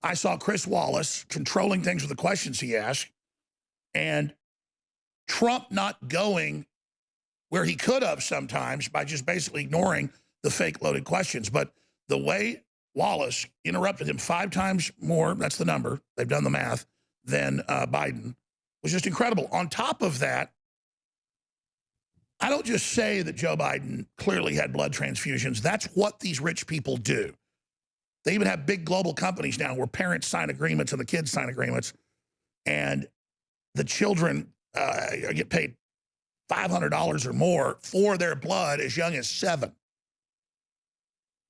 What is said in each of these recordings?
I saw Chris Wallace controlling things with the questions he asked, and Trump not going where he could have sometimes by just basically ignoring the fake loaded questions. But the way Wallace interrupted him 5 times more, that's the number, they've done the math, than Biden, was just incredible. On top of that, I don't just say that Joe Biden clearly had blood transfusions. That's what these rich people do. They even have big global companies now where parents sign agreements and the kids sign agreements, and the children get paid $500 or more for their blood as young as 7.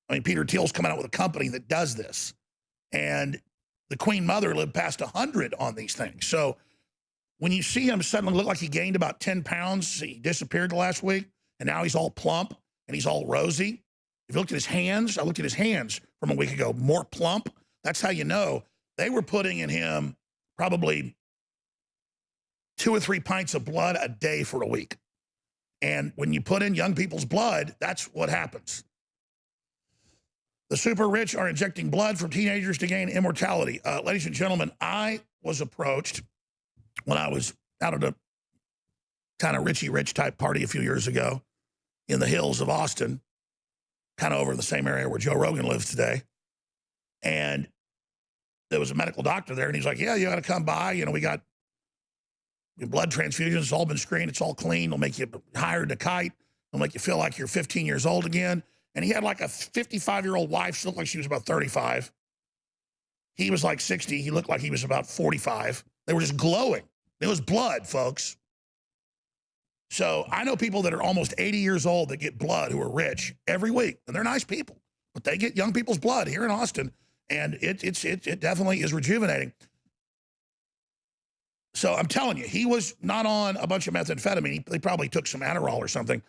I mean, Peter Thiel's coming out with a company that does this. And the Queen Mother lived past 100 on these things. So when you see him suddenly look like he gained about 10 pounds, he disappeared the last week, and now he's all plump and he's all rosy. If you looked at his hands, I looked at his hands from a week ago, more plump. That's how you know they were putting in him probably 2 or 3 pints of blood a day for a week. And when you put in young people's blood, that's what happens. The super rich are injecting blood from teenagers to gain immortality. Ladies and gentlemen, I was approached when I was out at a kind of Richie Rich type party a few years ago in the hills of Austin, kind of over in the same area where Joe Rogan lives today. And there was a medical doctor there, and he's like, yeah, you got to come by. You know, we got your blood transfusions. It's all been screened. It's all clean. It'll make you higher than a kite. It'll make you feel like you're 15 years old again. And he had like a 55-year-old wife. She looked like she was about 35. He was like 60. He looked like he was about 45. They were just glowing. It was blood, folks. So I know people that are almost 80 years old that get blood who are rich every week. And they're nice people. But they get young people's blood here in Austin. And it definitely is rejuvenating. So I'm telling you, he was not on a bunch of methamphetamine. They probably took some Adderall or something.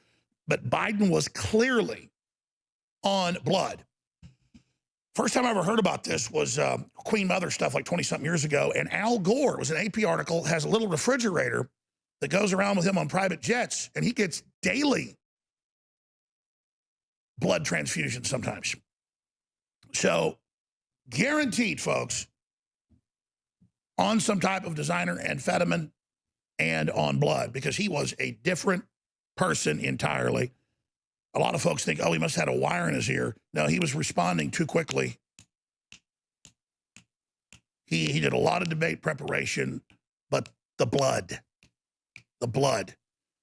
But Biden was clearly on blood. First time I ever heard about this was Queen Mother stuff like 20-something years ago. And Al Gore was an AP article, has a little refrigerator that goes around with him on private jets. And he gets daily blood transfusions sometimes. So guaranteed, folks, on some type of designer amphetamine and on blood, because he was a different person entirely. A lot of folks think, oh, he must have had a wire in his ear. No, he was responding too quickly. He did a lot of debate preparation, but the blood.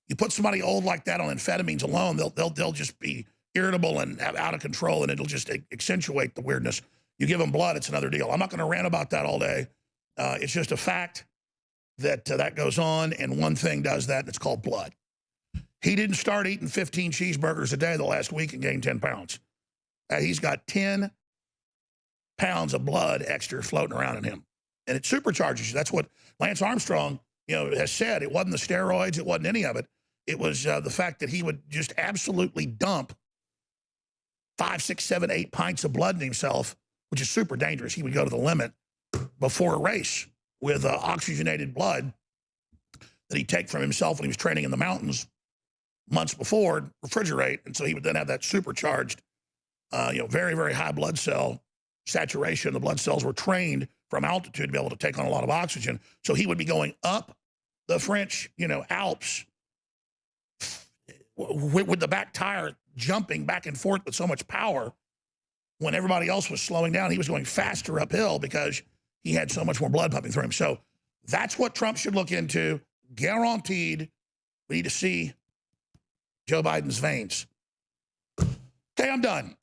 You put somebody old like that on amphetamines alone, they'll just be irritable and out of control, and it'll just accentuate the weirdness. You give them blood, it's another deal. I'm not going to rant about that all day. It's just a fact that that goes on, and one thing does that, and it's called blood. He didn't start eating 15 cheeseburgers a day the last week and gained 10 pounds. He's got 10 pounds of blood extra floating around in him. And it supercharges you. That's what Lance Armstrong, has said. It wasn't the steroids. It wasn't any of it. It was the fact that he would just absolutely dump 5, 6, 7, 8 pints of blood in himself, which is super dangerous. He would go to the limit before a race with oxygenated blood that he'd take from himself when he was training in the mountains months before, refrigerate, and so he would then have that supercharged, very, very high blood cell saturation. The blood cells were trained from altitude to be able to take on a lot of oxygen. So he would be going up the French, Alps with the back tire jumping back and forth with so much power. When everybody else was slowing down, he was going faster uphill because he had so much more blood pumping through him. So that's what Trump should look into. Guaranteed, we need to see Joe Biden's veins. Okay, I'm done.